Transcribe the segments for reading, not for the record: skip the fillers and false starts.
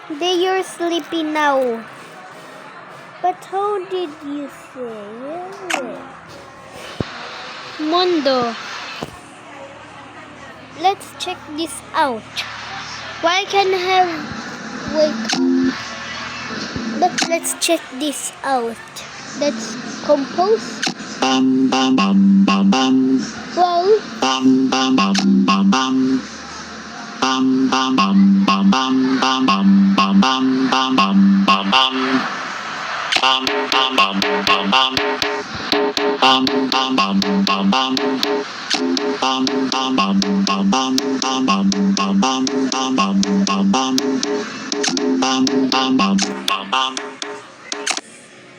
They are sleepy now. But how did you say it? Mondo. Let's check this out. Why can I have... Wait. But let's check this out. Let's compose. Well,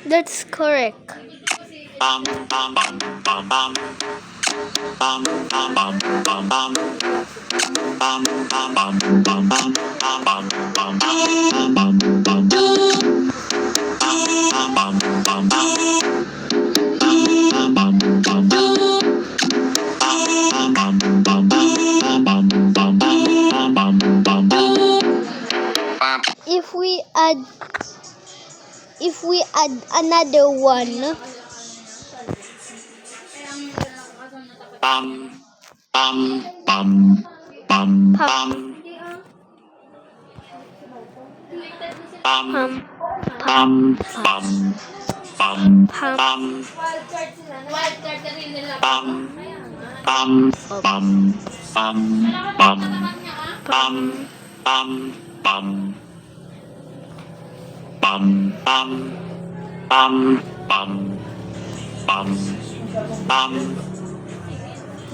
that's correct. If we add another one,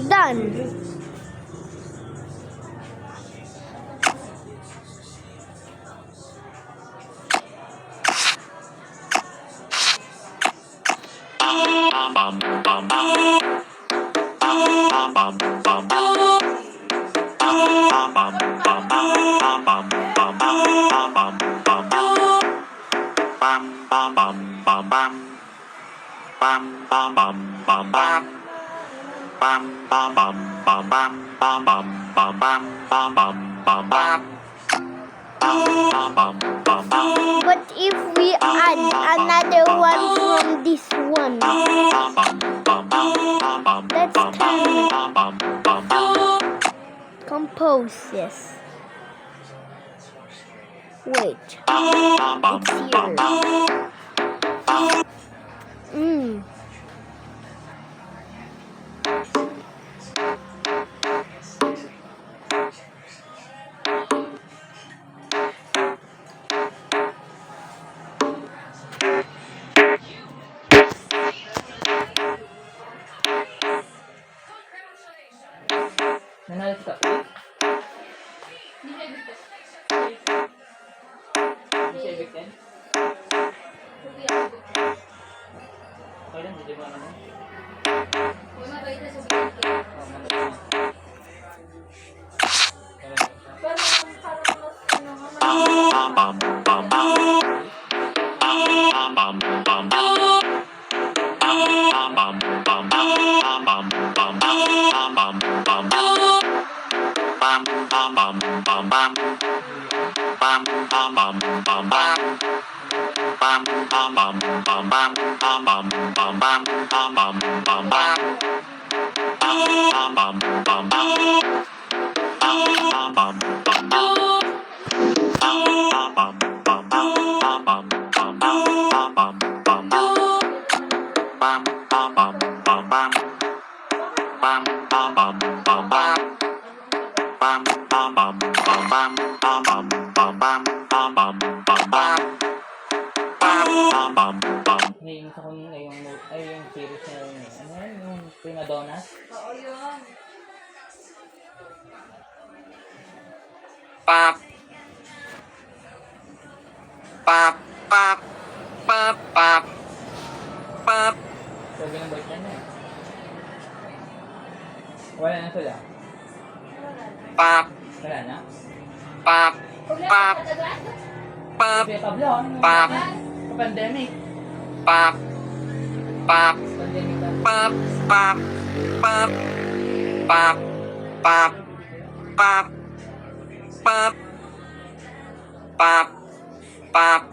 done. But if we add another one from this one, let's compose this. Wait, it's here. Nanalit ka. Hindi siya evicted? Okay lang, hindi ba naman? Yung sa kung yung series na yun. Ano yun? Yung Prima Donna? Oo, yun. Pop. Pop, pop, pop, pop, pop. Sabi ng boyfriend niya. Wala na sila? Pop, Wala na? pop, pop, pop, Sabi tablo, ano? Pop. Pandemic. pop, pop, Pandemic na. pop, pop, pop, pop, pop, pop, pop, pop, pop,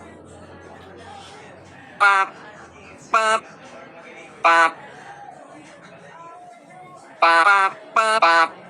pop, pop, pop, pop, pop, pop.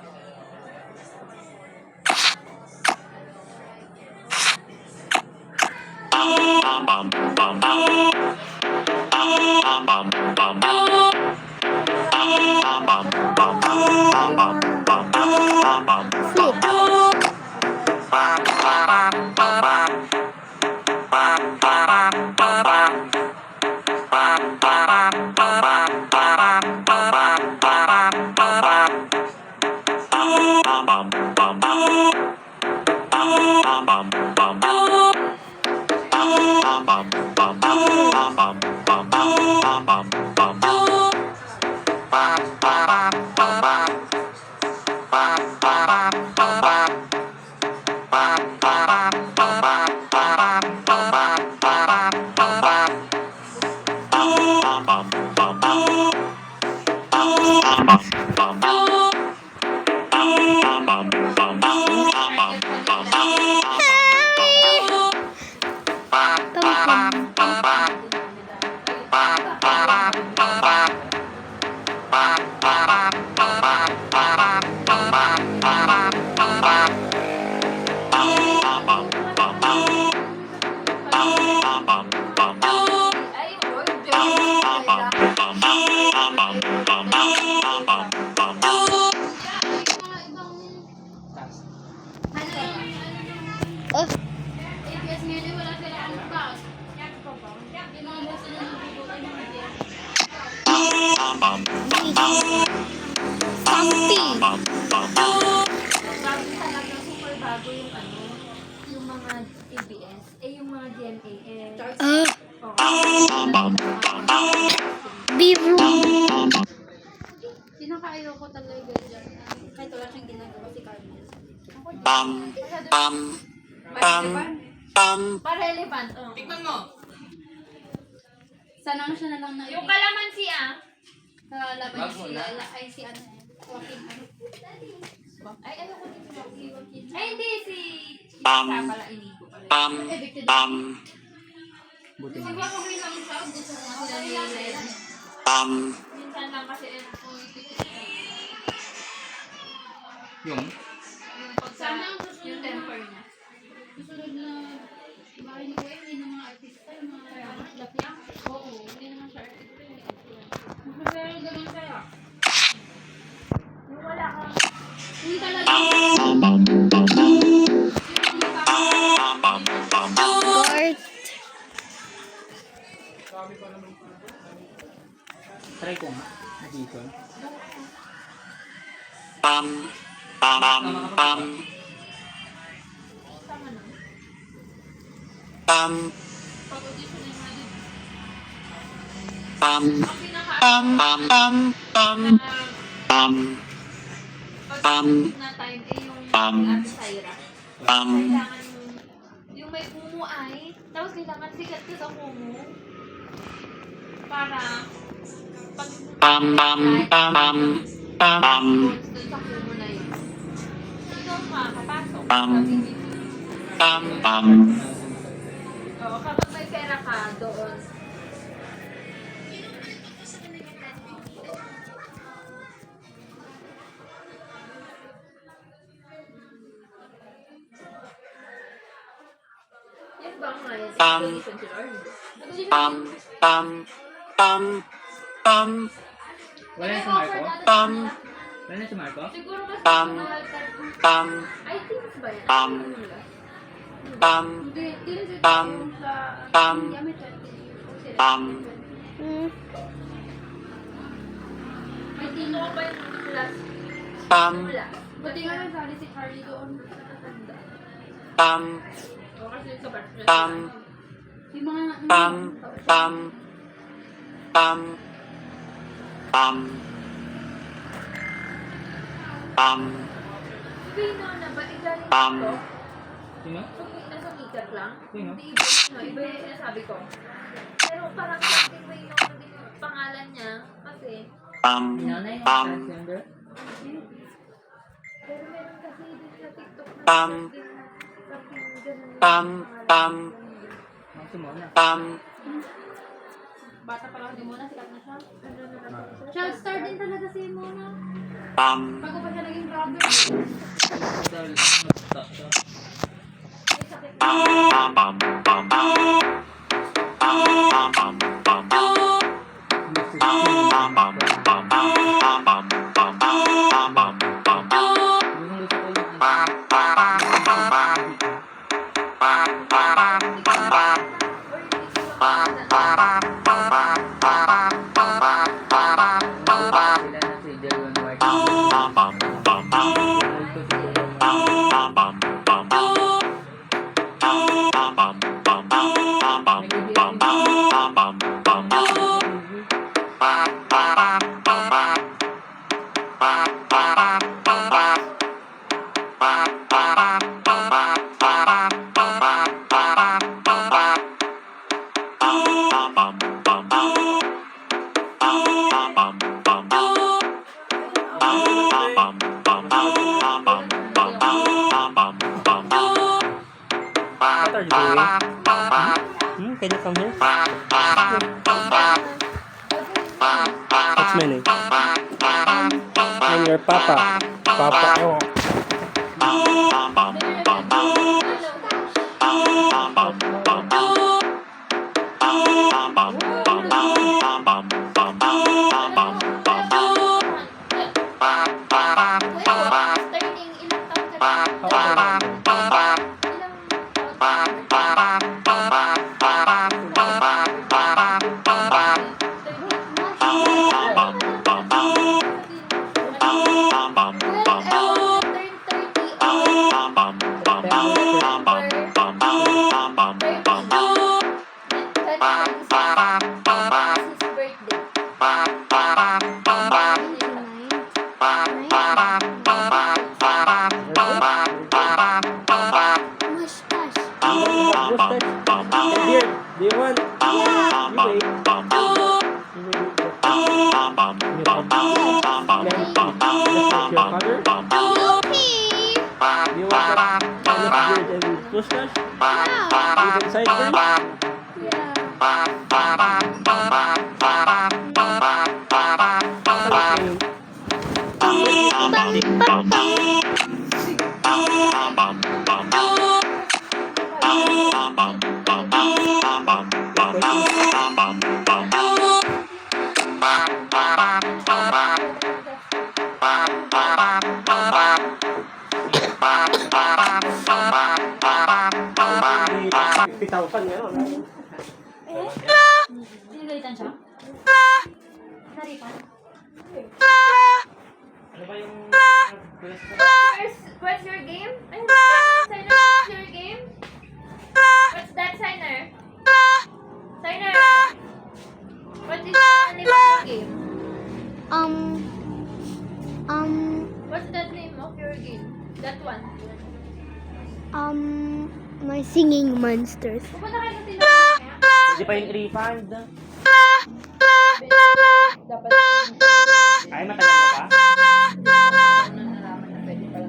Flip. Oh, pumpy. Super bago yung ano, yung mga ABS, yung mga GMA. Biru. Pinaka-ayoko talaga dyan. Kahit wala siyang ginagawa si Carmen. Para-relevant, oh. Tikman mo. Sana siya na lang na Yung kalamansi sa laban Wag mo na. ay si ano, Joaquin, ano. Ay, ayoko din si Joaquin. Ay, hindi. Siya pala, inigo pala. Evicted. Buti Di mo. ba kung may lang siya, gusto nga sila ni Len. Minsan lang kasi Yung? yung pagka, yung temper niya. Susunod na bahay ni Kuya, hindi na mga artista, yung mga lapya. Oo, hindi naman siya artista. Pero ganun kaya. Yung wala kang, Hindi talaga. Court. Try ko nga. Dito. pag na time, yung Ate Syra. Kailangan yung may kumu ay, tapos kailangan sikat ka sa kumu. Para, pag dun sa kumu na yun. Ikaw makakapasok. Oo, kapag may pera ka doon. Yan ba ang ngayon? Position si Lord? Wala na si Marco? Wala na si Marco? Siguro kasi mahal ka. I think ba yan? Hindi rin siya sa India, may 20 sila. Hmm. May tino ba yung class? Wala. Buti nga nagsali si Carly doon sa tatanda. O kasi sa birthday. Yung mga Pino na ba? Igaling ko? Sino? Nasa meter lang? Sino? Hindi iba yun, no? Iba yung sinasabi ko. Pero parang something way no, yung pangalan niya. Kasi, Nanay yung transgender? pero meron kasi din sa TikTok na something ganun yung pangalan. Si Mona. Bata pa lang si Mona, sikat na siya. Child star din talaga si Mona. Bago pa siya naging vlogger. Dahil, What are you doing? Can you come here? What's my name? I'm your papa. Papa. Oh. Mustache. Beard. Do you want? Yeah. You wait. You wait. Your father? Yuppie! Do you want that kind of beard and mustache? Yeah. With inside first? Pitaukan ngayon. Pinagalitan siya? Naripan? ano ba yung... What's your game? Signer, what's your game? What's that, Signer? Signer! What is the name of your game? What's the name of your game? That one. My singing monsters. Pupunta kayo sa tindahan kaya? Pwede pa yung refund. Dapat Ay, matagal na ba? nalaman na pwede pala.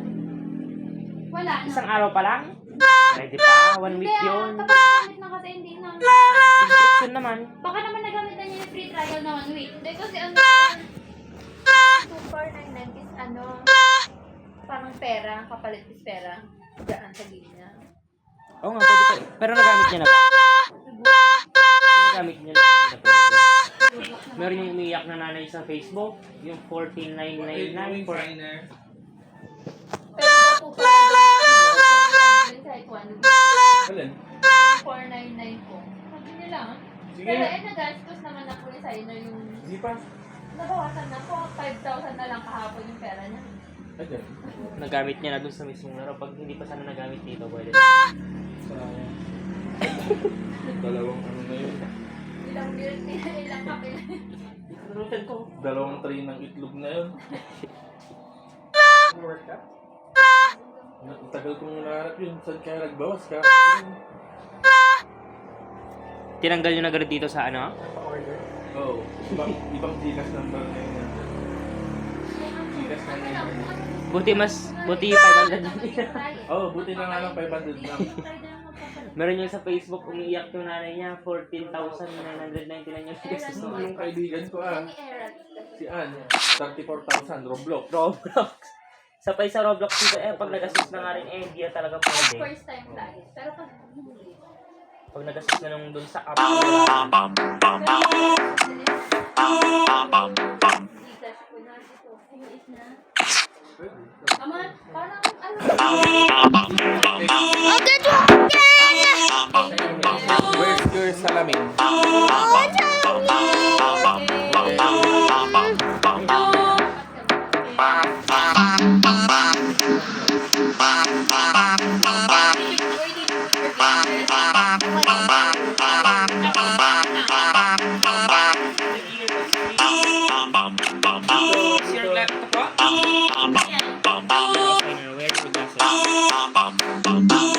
Wala na. Isang araw pa lang? Pwede pa, 1 week yun. Tapos nagamit na kasi hindi na. Subscription naman. Baka naman nagamit na niya yung free trial na 1 week. Hindi kasi ano, 2,499 is ano, parang pera, kapalit is pera. Diyan sa gilya. Oo nga, pwede pa. Pero nagamit niya na ba? Nagamit niya na ba? Meron yung umiyak na nanay sa Facebook. Yung 14,999 for... Pero ito po pala, kahit 1 Alin? 499 po. Sabi nila, Sige. pero nagastos naman na po ni Signer yung, Hindi pa. nabawasan na po, 5,000 na lang kahapon yung pera niya. Ayun. Nagamit niya na dun sa mismong laro. Pag hindi pa sana nagamit dito, pwede. Sayang. Dalawang ano na yun. Ilang milk, ilang kapil. Narutan ko. Dalawang tray ng itlog na yun. Work ka? Ang tagal kong naharap yun. Saan kaya nagbawas ka? Tinanggal nyo na agad dito sa ano? Oo. Ibang Gcash number na yun. Gcash na yun. Buti 500 lang. Oo, buti na nga lang 500 lang. Try na lang magpapalit. Meron yung sa Facebook, umiiyak yung nanay niya, 14,999 yung gastos mo. Yung kaibigan ko si Ann, 34,000, Roblox. Roblox. Sapay sa Roblox dito, pag nagastos na nga rin, hindi na talaga pwede. First time guys. Pero pag huli. Pag nagastos na nung dun sa app, Ama, parang ano? Oh, good one! Where's your salamin? Your laptop po? where's the glasses? Bum, bum, bum, bum.